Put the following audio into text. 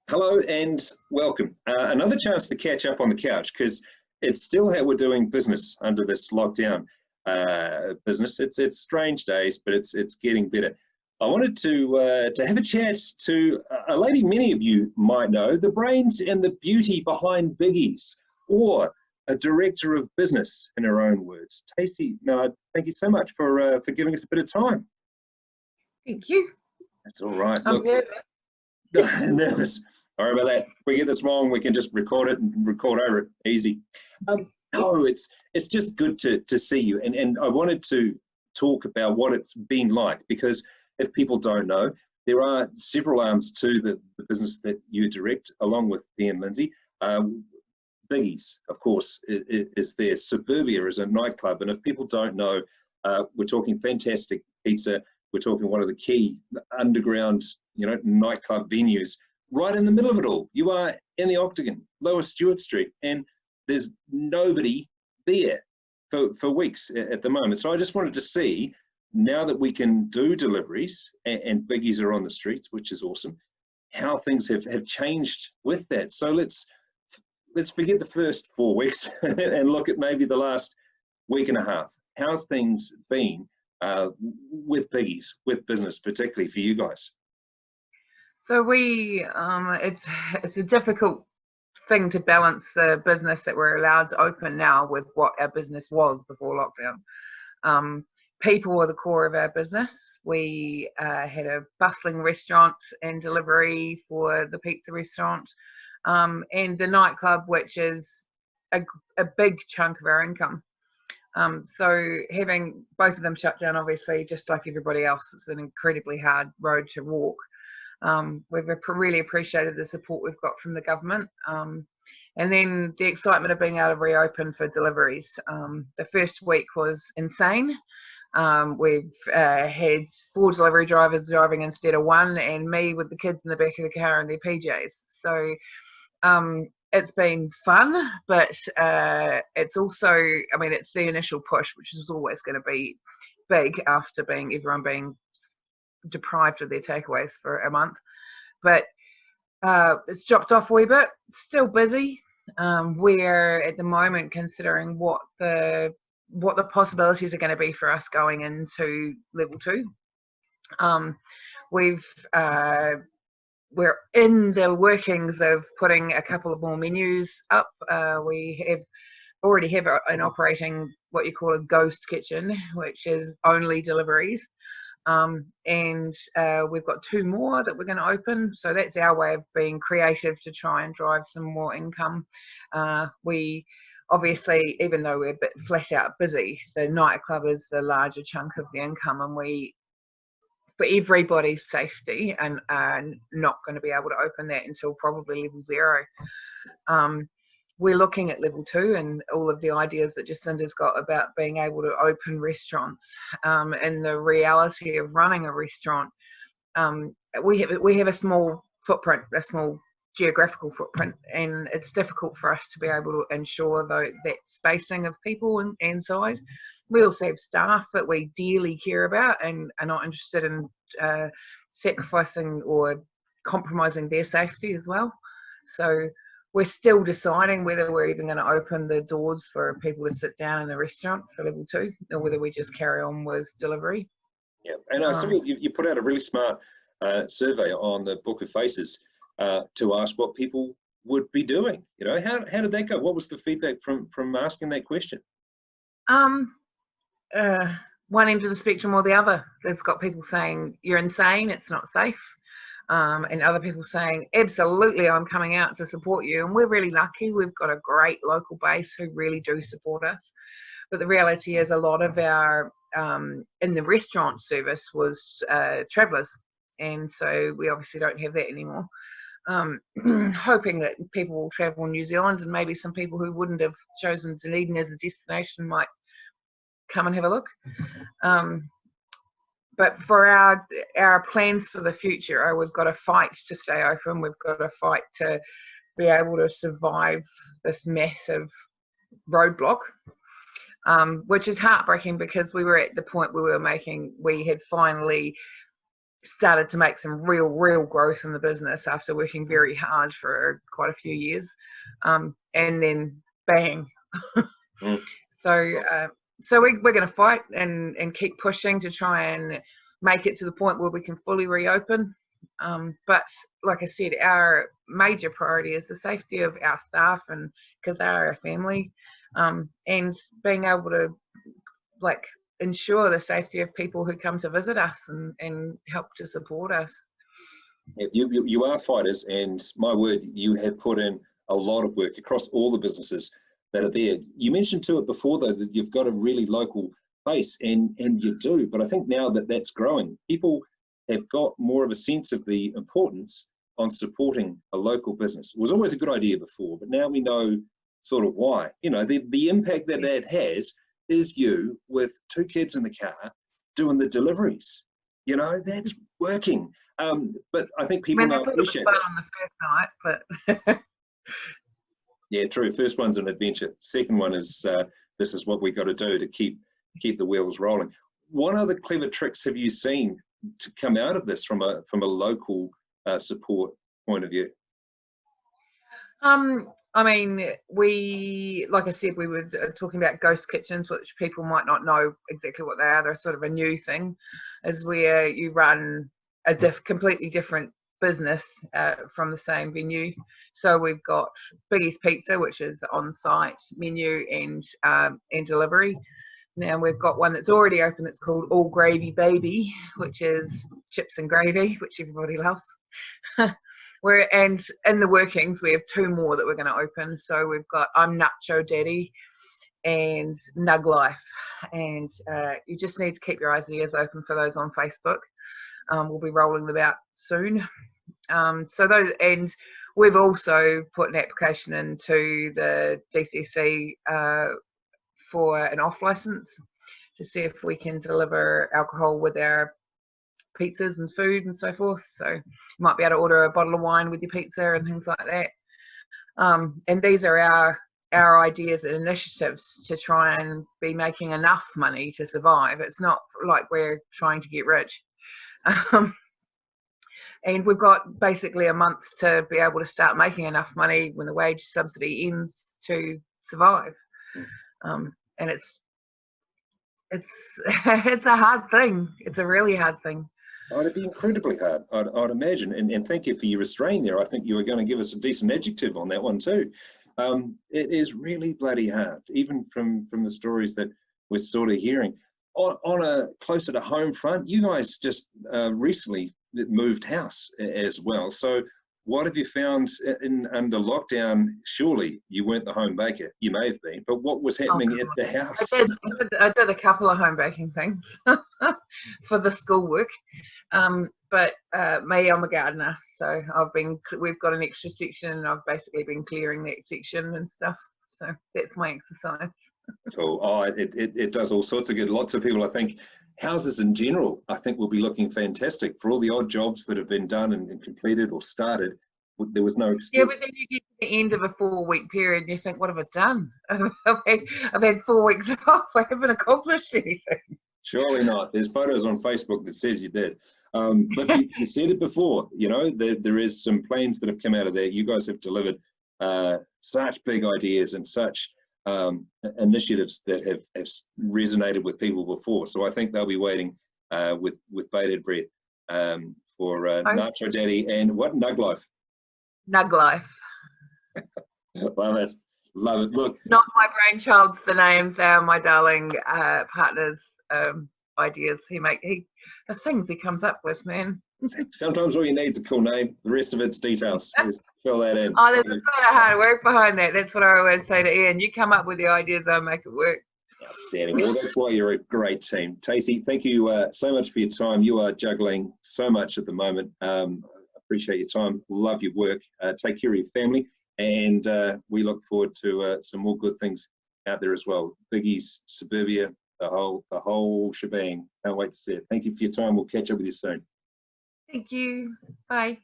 Hello and welcome. Another chance to catch up on the couch because it's still how we're doing business under this lockdown business. It's strange days, but it's getting better. I wanted to have a chat to a lady many of you might know, the brains and the beauty behind Biggies, or a director of business in her own words. Tacey, Millard, thank you so much for giving us a bit of time. Thank you. That's all right. I'm Look, nervous. Sorry about that. If we get this wrong, we can just record it and record over it. Easy. No, it's just good to see you. And I wanted to talk about what it's been like, because if people don't know, there are several arms to the business that you direct, along with Ian Lindsay. Biggies, of course, is there. Suburbia is a nightclub. And if people don't know, we're talking fantastic pizza. We're talking one of the key underground, nightclub venues right in the middle of it all. You are in the Octagon, Lower Stewart Street, and there's nobody there for weeks at the moment. So I just wanted to see, now that we can do deliveries and Biggies are on the streets, which is awesome, how things have changed with that. So let's forget the first 4 weeks and look at maybe the last week and a half. How's things been with Biggies, with business, particularly for you guys? So it's a difficult thing to balance the business that we're allowed to open now with what our business was before lockdown. People are the core of our business. We had a bustling restaurant and delivery for the pizza restaurant, and the nightclub, which is a big chunk of our income. So having both of them shut down, obviously, just like everybody else, it's an incredibly hard road to walk. We've really appreciated the support we've got from the government, and then the excitement of being able to reopen for deliveries. The first week was insane. We've had 4 delivery drivers driving instead of 1, and me with the kids in the back of the car in their PJs. So it's been fun, but it's also, it's the initial push, which is always going to be big after everyone being deprived of their takeaways for a month. But it's dropped off a wee bit. Still busy. We're at the moment considering what the possibilities are going to be for us going into level 2. We're in the workings of putting a couple of more menus up. We already have an operating, what you call a ghost kitchen, which is only deliveries. And we've got 2 more that we're going to open. So that's our way of being creative to try and drive some more income. We obviously, even though we're a bit flat out busy, the nightclub is the larger chunk of the income, and we, for everybody's safety, and are not going to be able to open that until probably level 0. We're looking at level 2 and all of the ideas that Jacinda's got about being able to open restaurants, and the reality of running a restaurant. We have a small footprint, a small geographical footprint, and it's difficult for us to be able to ensure that spacing of people inside. We also have staff that we dearly care about and are not interested in sacrificing or compromising their safety as well. So we're still deciding whether we're even going to open the doors for people to sit down in the restaurant for level 2, or whether we just carry on with delivery. Yeah, and I saw you put out a really smart survey on the Book of Faces to ask what people would be doing. How did that go? What was the feedback from asking that question? One end of the spectrum or the other. There's got people saying you're insane, it's not safe, and other people saying absolutely, I'm coming out to support you. And we're really lucky. We've got a great local base who really do support us. But the reality is, a lot of our in the restaurant service was travellers, and so we obviously don't have that anymore. Hoping that people will travel New Zealand, and maybe some people who wouldn't have chosen Dunedin as a destination might come and have a look. But for our plans for the future, we've got to fight to stay open. We've got to fight to be able to survive this massive roadblock, which is heartbreaking, because we were at the point where we had finally started to make some real growth in the business after working very hard for quite a few years, and then bang. Mm. So we're going to fight and keep pushing to try and make it to the point where we can fully reopen. But like I said, our major priority is the safety of our staff, and because they are our family, and being able to like ensure the safety of people who come to visit us and help to support us. You are fighters, and my word, you have put in a lot of work across all the businesses that are there. You mentioned to it before, though, that you've got a really local base, and you do, but I think now that that's growing, people have got more of a sense of the importance on supporting a local business. It was always a good idea before, but now we know sort of why. You know, the impact that that has is you with 2 kids in the car doing the deliveries. You know, that's working. But I think people now appreciate that. On the first night, but yeah, true. First one's an adventure. Second one is this is what we got to do to keep the wheels rolling. What other clever tricks have you seen to come out of this from a local support point of view? I mean, like I said, we were talking about ghost kitchens, which people might not know exactly what they are. They're sort of a new thing, is where you run a completely different business from the same venue. So we've got Biggie's Pizza, which is the on-site menu and delivery. Now we've got one that's already open that's called All Gravy Baby, which is chips and gravy, which everybody loves. And in the workings, we have 2 more that we're going to open. So we've got I'm Nacho Daddy and Nightlife. And you just need to keep your eyes and ears open for those on Facebook. We'll be rolling them out soon. So those, and we've also put an application into the DCC for an off license to see if we can deliver alcohol with our pizzas and food and so forth. So you might be able to order a bottle of wine with your pizza and things like that. And these are our ideas and initiatives to try and be making enough money to survive. It's not like we're trying to get rich. And we've got basically a month to be able to start making enough money when the wage subsidy ends to survive. And it's it's a hard thing. It's a really hard thing. Oh, it'd be incredibly hard, I'd imagine. And thank you for your restraint there. I think you were going to give us a decent adjective on that one too. It is really bloody hard, even from the stories that we're sort of hearing. On a closer to home front, you guys just recently moved house as well. So what have you found under lockdown? Surely you weren't the home baker. You may have been, but what was happening at the house? I did a couple of home baking things for the schoolwork. But me, I'm a gardener, so we've got an extra section, and I've basically been clearing that section and stuff. So that's my exercise. Cool. Oh, it does all sorts of good. Lots of people, I think, houses in general, I think will be looking fantastic for all the odd jobs that have been done and completed or started. There was no excuse. Yeah, but then you get to the end of a 4-week period and you think, what have I done? I've had 4 weeks off. I haven't accomplished anything. Surely not. There's photos on Facebook that says you did. But you said it before, you know, there is some plans that have come out of there. You guys have delivered such big ideas and such initiatives that have resonated with people before. So I think they'll be waiting with bated breath for Nacho Daddy and what? Nightlife. Nightlife. Love it. Love it. Look. Not my brainchild's the names. They are my darling partner's ideas. The things he comes up with, man. Sometimes all you need is a cool name. The rest of it's details. Just fill that in. Oh, there's a bit of hard work behind that. That's what I always say to Ian. You come up with the ideas, I'll make it work. Outstanding. Well, that's why you're a great team. Tacey, thank you so much for your time. You are juggling so much at the moment. Appreciate your time. Love your work. Take care of your family. And we look forward to some more good things out there as well. Biggie's, Suburbia, the whole shebang. Can't wait to see it. Thank you for your time. We'll catch up with you soon. Thank you. Bye.